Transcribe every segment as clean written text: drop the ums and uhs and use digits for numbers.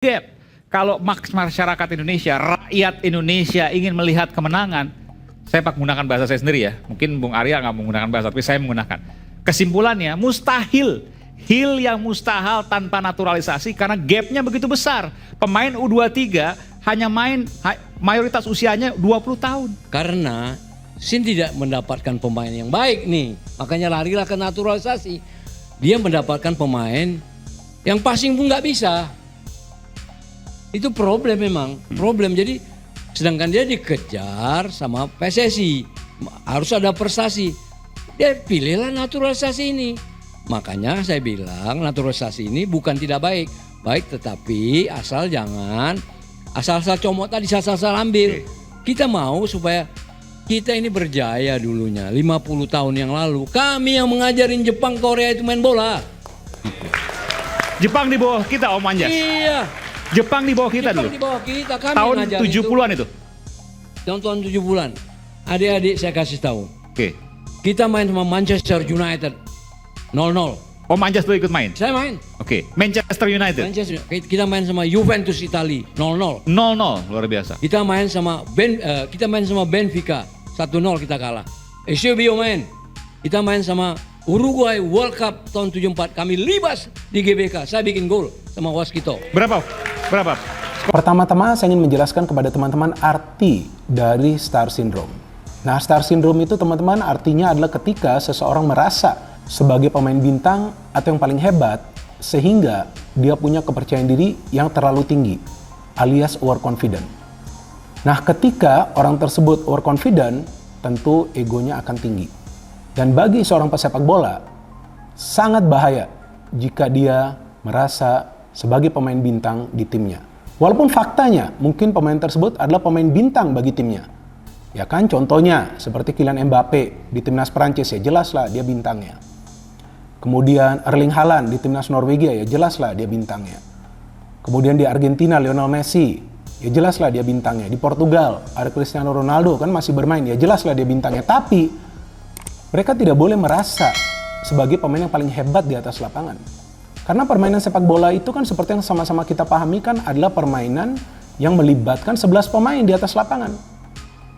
gap. Kalau masyarakat Indonesia, rakyat Indonesia ingin melihat kemenangan, saya menggunakan bahasa saya sendiri ya. Mungkin Bung Arya nggak menggunakan bahasa, tapi saya menggunakan. Kesimpulannya, mustahil. Hil yang mustahil tanpa naturalisasi karena gapnya begitu besar. Pemain U23 hanya main, mayoritas usianya 20 tahun. Karena Sin tidak mendapatkan pemain yang baik nih. Makanya larilah ke naturalisasi. Dia mendapatkan pemain yang passing pun nggak bisa. Itu problem memang, problem. Jadi sedangkan dia dikejar sama PSSI, harus ada prestasi. Dia pilihlah naturalisasi ini. Makanya saya bilang naturalisasi ini bukan tidak baik, baik tetapi asal jangan asal-asal comot tadi, asal-asal ambil. Kita mau supaya kita ini berjaya dulunya 50 tahun yang lalu. Kami yang mengajarin Jepang, Korea itu main bola. Jepang di bawah kita Om Anjas. Iya. Jepang di bawah kita Jepang dulu. di bawah kita, kami Tahun ngajarin 70-an itu. Tahun 70-an. Adik-adik saya kasih tahu. Oke. Kita main sama Manchester United 0-0. Om Anjas tuh ikut main. Saya main. Oke. Manchester United. Kita main sama Juventus Italia 0-0. 0-0, luar biasa. Kita main sama Benfica 1-0 kita kalah. Eusebio main. Kita main sama Uruguay World Cup tahun 74. Kami libas di GBK. Saya bikin gol sama Waskito. Berapa? Pertama-tama saya ingin menjelaskan kepada teman-teman arti dari star syndrome. Nah, star syndrome itu teman-teman artinya adalah ketika seseorang merasa sebagai pemain bintang atau yang paling hebat sehingga dia punya kepercayaan diri yang terlalu tinggi alias overconfident. Nah, ketika orang tersebut overconfident, tentu egonya akan tinggi. Dan bagi seorang pesepak bola, sangat bahaya jika dia merasa sebagai pemain bintang di timnya. Walaupun faktanya mungkin pemain tersebut adalah pemain bintang bagi timnya. Ya kan, contohnya seperti Kylian Mbappe di timnas Prancis, ya jelaslah dia bintangnya. Kemudian Erling Haaland di timnas Norwegia, ya jelaslah dia bintangnya. Kemudian di Argentina Lionel Messi, ya jelaslah dia bintangnya. Di Portugal ada Cristiano Ronaldo kan masih bermain, ya jelaslah dia bintangnya. Tapi mereka tidak boleh merasa sebagai pemain yang paling hebat di atas lapangan. Karena permainan sepak bola itu kan seperti yang sama-sama kita pahami kan adalah permainan yang melibatkan 11 pemain di atas lapangan.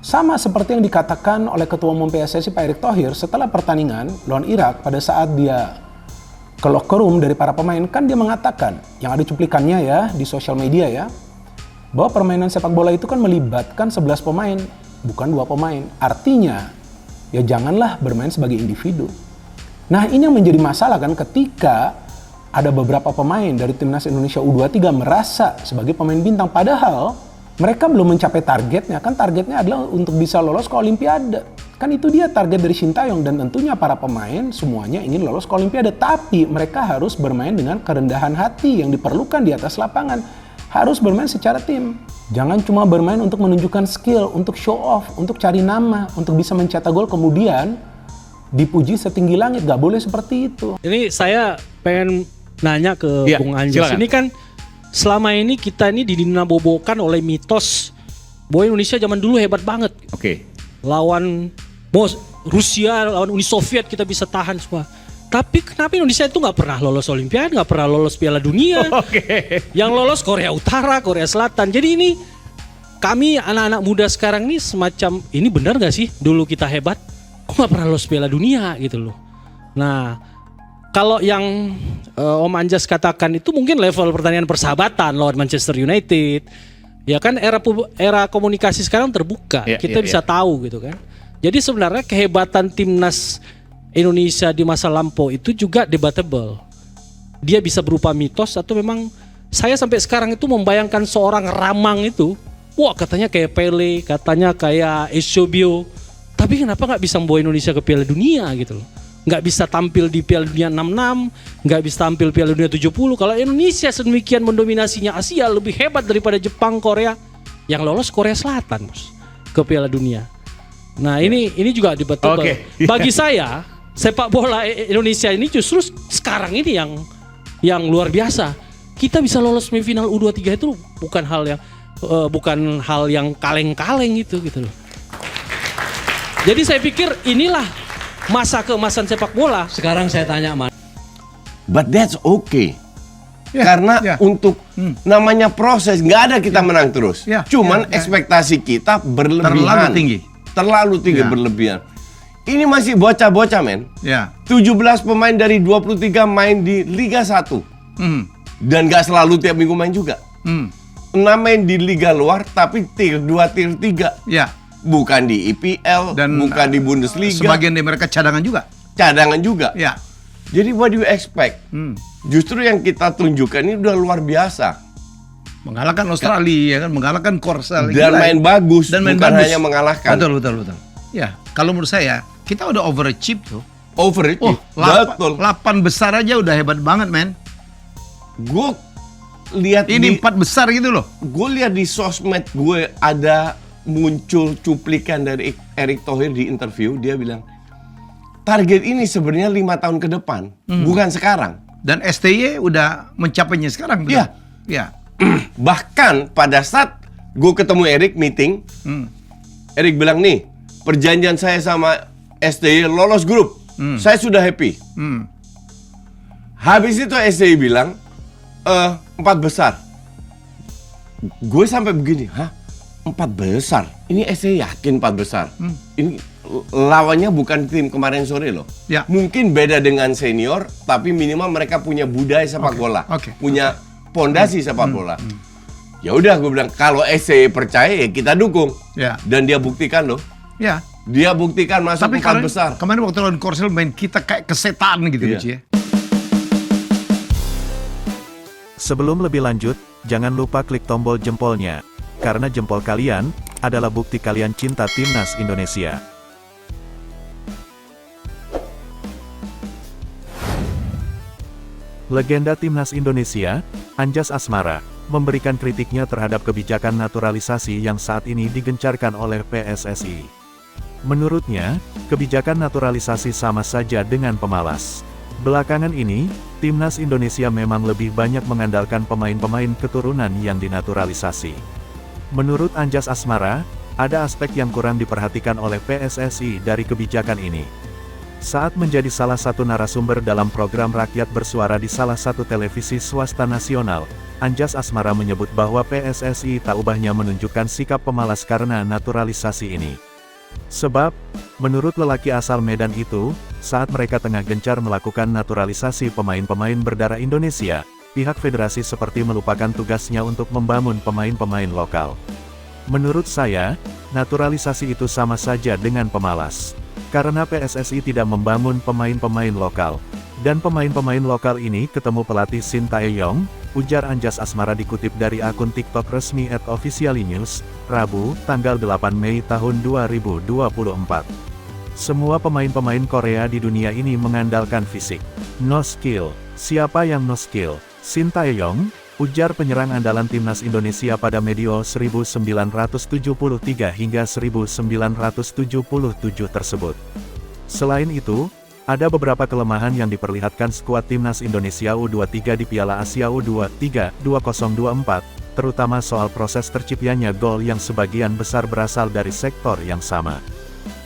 Sama seperti yang dikatakan oleh Ketua Umum PSSI Pak Erick Thohir setelah pertandingan lawan Irak pada saat dia ke locker room dari para pemain, kan dia mengatakan, yang ada cuplikannya ya di sosial media ya, bahwa permainan sepak bola itu kan melibatkan 11 pemain, bukan 2 pemain. Artinya, ya janganlah bermain sebagai individu. Nah, ini yang menjadi masalah kan ketika ada beberapa pemain dari timnas Indonesia U23 merasa sebagai pemain bintang, padahal mereka belum mencapai targetnya. Kan targetnya adalah untuk bisa lolos ke Olimpiade. Kan itu dia target dari Sintayong, dan tentunya para pemain semuanya ingin lolos ke Olimpiade. Tapi mereka harus bermain dengan kerendahan hati yang diperlukan di atas lapangan. Harus bermain secara tim. Jangan cuma bermain untuk menunjukkan skill, untuk show off, untuk cari nama, untuk bisa mencetak gol kemudian dipuji setinggi langit. Gak boleh seperti itu. Ini saya pengen nanya ke Bung Anjas. Silakan. Ini kan selama ini kita ini didinabobokan oleh mitos bahwa Indonesia zaman dulu hebat banget. Oke. Lawan Rusia, lawan Uni Soviet kita bisa tahan semua. Tapi kenapa Indonesia itu nggak pernah lolos Olimpiade, nggak pernah lolos Piala Dunia? Oke. Yang lolos Korea Utara, Korea Selatan. Jadi ini kami anak-anak muda sekarang ini semacam, ini benar nggak sih dulu kita hebat? Kok nggak pernah lolos Piala Dunia gitu loh. Nah, kalau yang Om Anjas katakan itu mungkin level pertandingan persahabatan lawan Manchester United. Ya kan era komunikasi sekarang terbuka. Kita bisa tahu gitu kan. Jadi sebenarnya kehebatan timnas Indonesia di masa lampau itu juga debatable. Dia bisa berupa mitos atau memang saya sampai sekarang itu membayangkan seorang Ramang itu, wah katanya kayak Pele, katanya kayak Eusebio. Tapi kenapa nggak bisa membawa Indonesia ke Piala Dunia gitu loh? Nggak bisa tampil di Piala Dunia 66, nggak bisa tampil Piala Dunia 70. Kalau Indonesia sedemikian mendominasinya Asia, lebih hebat daripada Jepang, Korea, yang lolos Korea Selatan bos, ke Piala Dunia. Nah ini juga debatable. Bagi saya sepak bola Indonesia ini justru sekarang ini yang luar biasa. Kita bisa lolos semifinal U23 itu bukan hal yang kaleng-kaleng gitu loh. Jadi saya pikir inilah masa keemasan sepak bola. Sekarang saya tanya, But that's okay. Karena untuk namanya proses nggak ada kita menang terus. Cuman ya. ekspektasi kita berlebihan. Terlalu tinggi berlebihan. Ini masih bocah-bocah, men. Ya. 17 pemain dari 23 main di Liga 1. Dan nggak selalu tiap minggu main juga. 6 main di Liga luar, tapi tier 2, tier 3. Ya. Bukan di IPL, Dan bukan di Bundesliga. Sebagian dari mereka cadangan juga. Cadangan juga. Ya. Jadi what do you expect? Justru yang kita tunjukkan ini udah luar biasa. Mengalahkan Australia, ya kan, mengalahkan Korsel. Dan main bagus, Dan main bukan bagus. hanya mengalahkan. Betul. Ya, kalau menurut saya, kita udah overachieve tuh. Overachieve. Betul. 8 besar aja udah hebat banget, men. Gue lihat Ini 4 besar gitu loh. Gue lihat di sosmed gue ada muncul cuplikan dari Erick Thohir di interview. Dia bilang, target ini sebenarnya 5 tahun ke depan, bukan sekarang. Dan STY udah mencapainya sekarang, betul? Iya. Ya. Bahkan pada saat gue ketemu Erick meeting, Erick bilang, nih, perjanjian saya sama STY lolos grup. Saya sudah happy. Habis itu STY bilang, 4 besar. Gue sampai begini, hah? 4 besar? Ini STY yakin 4 besar? Ini lawannya bukan tim kemarin sore loh. Ya. Mungkin beda dengan senior, tapi minimal mereka punya budaya sepak bola, punya pondasi sepak bola. Ya udah, gue bilang kalau SCY percaya ya kita dukung. Ya. Dan dia buktikan loh. Ya. Dia buktikan masuk Tapi 4 besar. kemarin waktu lawan Korsel main kita kayak kesetan gitu, Iya. Coach, ya. Sebelum lebih lanjut, jangan lupa klik tombol jempolnya. Karena jempol kalian adalah bukti kalian cinta Timnas Indonesia. Legenda Timnas Indonesia, Anjas Asmara, memberikan kritiknya terhadap kebijakan naturalisasi yang saat ini digencarkan oleh PSSI. Menurutnya, kebijakan naturalisasi sama saja dengan pemalas. Belakangan ini, Timnas Indonesia memang lebih banyak mengandalkan pemain-pemain keturunan yang dinaturalisasi. Menurut Anjas Asmara, ada aspek yang kurang diperhatikan oleh PSSI dari kebijakan ini. Saat menjadi salah satu narasumber dalam program Rakyat Bersuara di salah satu televisi swasta nasional, Anjas Asmara menyebut bahwa PSSI tak ubahnya menunjukkan sikap pemalas karena naturalisasi ini. Sebab, menurut lelaki asal Medan itu, saat mereka tengah gencar melakukan naturalisasi pemain-pemain berdarah Indonesia, pihak federasi seperti melupakan tugasnya untuk membangun pemain-pemain lokal. Menurut saya, naturalisasi itu sama saja dengan pemalas. Karena PSSI tidak membangun pemain-pemain lokal. Dan pemain-pemain lokal ini ketemu pelatih Shin Tae-yong, ujar Anjas Asmara dikutip dari akun TikTok resmi @officiallynews, Rabu, tanggal 8 Mei tahun 2024. Semua pemain-pemain Korea di dunia ini mengandalkan fisik. No skill. Siapa yang no skill? Shin Tae-yong, ujar penyerang andalan Timnas Indonesia pada medio 1973 hingga 1977 tersebut. Selain itu, ada beberapa kelemahan yang diperlihatkan skuad Timnas Indonesia U23 di Piala Asia U23 2024, terutama soal proses terciptanya gol yang sebagian besar berasal dari sektor yang sama.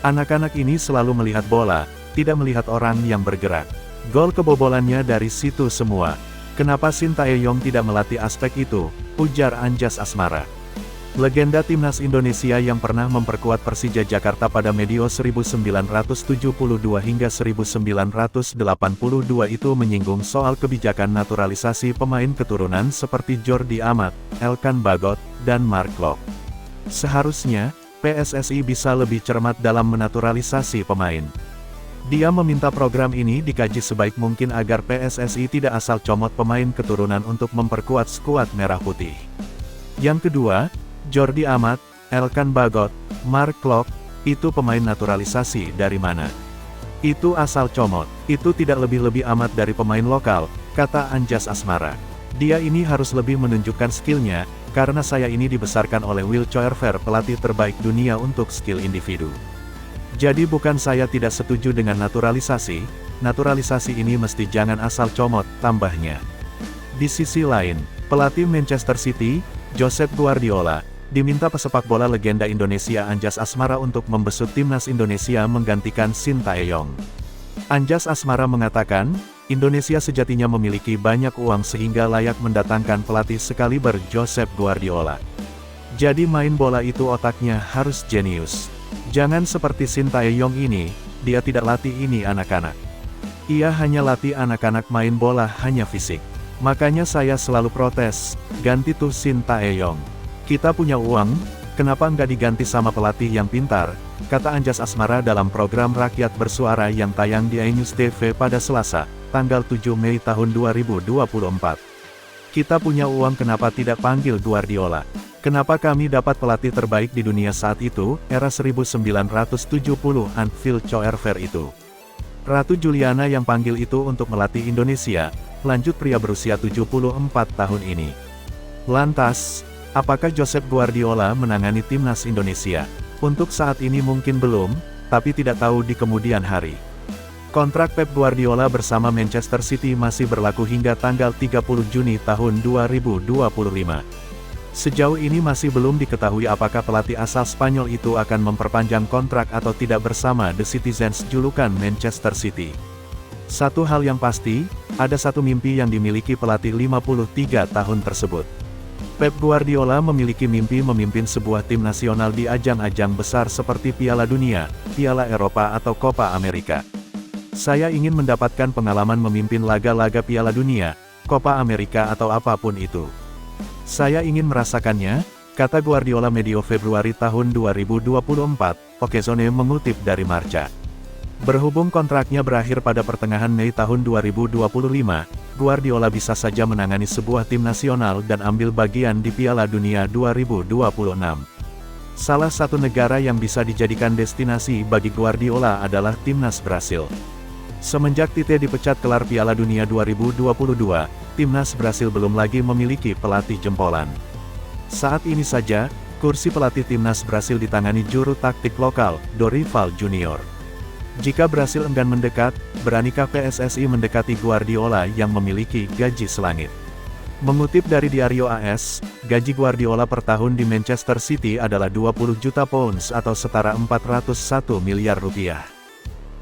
Anak-anak ini selalu melihat bola, tidak melihat orang yang bergerak. Gol kebobolannya dari situ semua. Kenapa Shin Tae-yong tidak melatih aspek itu? Ujar Anjas Asmara. Legenda Timnas Indonesia yang pernah memperkuat Persija Jakarta pada medio 1972 hingga 1982 itu menyinggung soal kebijakan naturalisasi pemain keturunan seperti Jordi Amat, Elkan Bagot, dan Mark Klok. Seharusnya, PSSI bisa lebih cermat dalam menaturalisasi pemain. Dia meminta program ini dikaji sebaik mungkin agar PSSI tidak asal comot pemain keturunan untuk memperkuat skuad merah putih. Yang kedua, Jordi Amat, Elkan Bagot, Mark Klok, itu pemain naturalisasi dari mana? Itu asal comot, itu tidak lebih-lebih amat dari pemain lokal, kata Anjas Asmara. Dia ini harus lebih menunjukkan skillnya, karena saya ini dibesarkan oleh Will Choerfer, pelatih terbaik dunia untuk skill individu. Jadi bukan saya tidak setuju dengan naturalisasi, naturalisasi ini mesti jangan asal comot, tambahnya. Di sisi lain, pelatih Manchester City, Josep Guardiola, diminta pesepak bola legenda Indonesia Anjas Asmara untuk membesut Timnas Indonesia menggantikan Shin Tae-yong. Anjas Asmara mengatakan, Indonesia sejatinya memiliki banyak uang sehingga layak mendatangkan pelatih sekaliber Josep Guardiola. Jadi main bola itu otaknya harus jenius. Jangan seperti Sintayong ini, dia tidak latih ini anak-anak. Ia hanya latih anak-anak main bola hanya fisik. Makanya saya selalu protes, ganti tuh Sintayong. Kita punya uang, kenapa nggak diganti sama pelatih yang pintar? Kata Anjas Asmara dalam program Rakyat Bersuara yang tayang di iNews TV pada Selasa, tanggal 7 Mei tahun 2024. Kita punya uang, kenapa tidak panggil Guardiola? Kenapa kami dapat pelatih terbaik di dunia saat itu, era 1970-an Phil Coerver itu? Ratu Juliana yang panggil itu untuk melatih Indonesia, lanjut pria berusia 74 tahun ini. Lantas, apakah Josep Guardiola menangani timnas Indonesia? Untuk saat ini mungkin belum, tapi tidak tahu di kemudian hari. Kontrak Pep Guardiola bersama Manchester City masih berlaku hingga tanggal 30 Juni tahun 2025. Sejauh ini masih belum diketahui apakah pelatih asal Spanyol itu akan memperpanjang kontrak atau tidak bersama The Citizens julukan Manchester City. Satu hal yang pasti, ada satu mimpi yang dimiliki pelatih 53 tahun tersebut. Pep Guardiola memiliki mimpi memimpin sebuah tim nasional di ajang-ajang besar seperti Piala Dunia, Piala Eropa atau Copa America. Saya ingin mendapatkan pengalaman memimpin laga-laga Piala Dunia, Copa America atau apapun itu. Saya ingin merasakannya, kata Guardiola medio Februari tahun 2024, Okezone mengutip dari Marca. Berhubung kontraknya berakhir pada pertengahan Mei tahun 2025, Guardiola bisa saja menangani sebuah tim nasional dan ambil bagian di Piala Dunia 2026. Salah satu negara yang bisa dijadikan destinasi bagi Guardiola adalah timnas Brasil. Semenjak Tite dipecat kelar Piala Dunia 2022, timnas Brasil belum lagi memiliki pelatih jempolan. Saat ini saja, kursi pelatih timnas Brasil ditangani juru taktik lokal, Dorival Junior. Jika Brasil enggan mendekat, beranikah PSSI mendekati Guardiola yang memiliki gaji selangit? Mengutip dari Diario AS, gaji Guardiola per tahun di Manchester City adalah 20 juta pounds atau setara 401 miliar rupiah.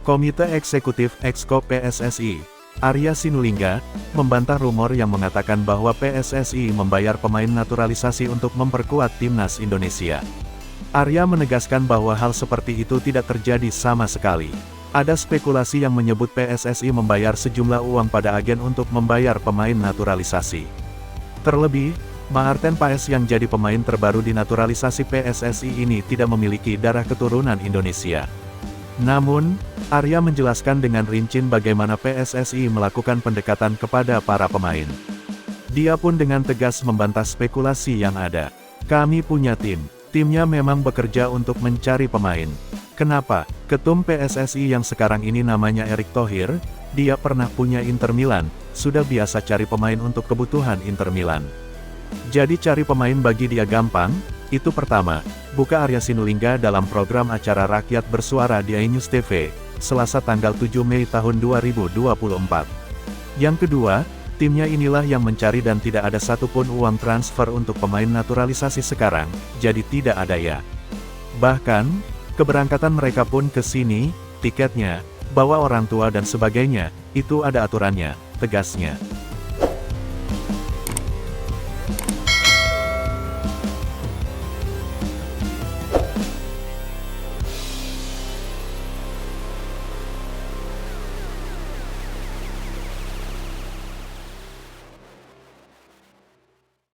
Komite Eksekutif Exco PSSI, Arya Sinulinga, membantah rumor yang mengatakan bahwa PSSI membayar pemain naturalisasi untuk memperkuat timnas Indonesia. Arya menegaskan bahwa hal seperti itu tidak terjadi sama sekali. Ada spekulasi yang menyebut PSSI membayar sejumlah uang pada agen untuk membayar pemain naturalisasi. Terlebih, Maarten Paes yang jadi pemain terbaru di naturalisasi PSSI ini tidak memiliki darah keturunan Indonesia. Namun, Arya menjelaskan dengan rinci bagaimana PSSI melakukan pendekatan kepada para pemain. Dia pun dengan tegas membantah spekulasi yang ada. Kami punya tim. Timnya memang bekerja untuk mencari pemain. Kenapa? Ketum PSSI yang sekarang ini namanya Erick Thohir, dia pernah punya Inter Milan, sudah biasa cari pemain untuk kebutuhan Inter Milan. Jadi cari pemain bagi dia gampang, itu pertama, buka Arya Sinulinga dalam program acara Rakyat Bersuara di iNews TV, Selasa tanggal 7 Mei tahun 2024. Yang kedua, timnya inilah yang mencari dan tidak ada satupun uang transfer untuk pemain naturalisasi sekarang, jadi tidak ada ya. Bahkan, keberangkatan mereka pun ke sini, tiketnya, bawa orang tua dan sebagainya, itu ada aturannya, tegasnya.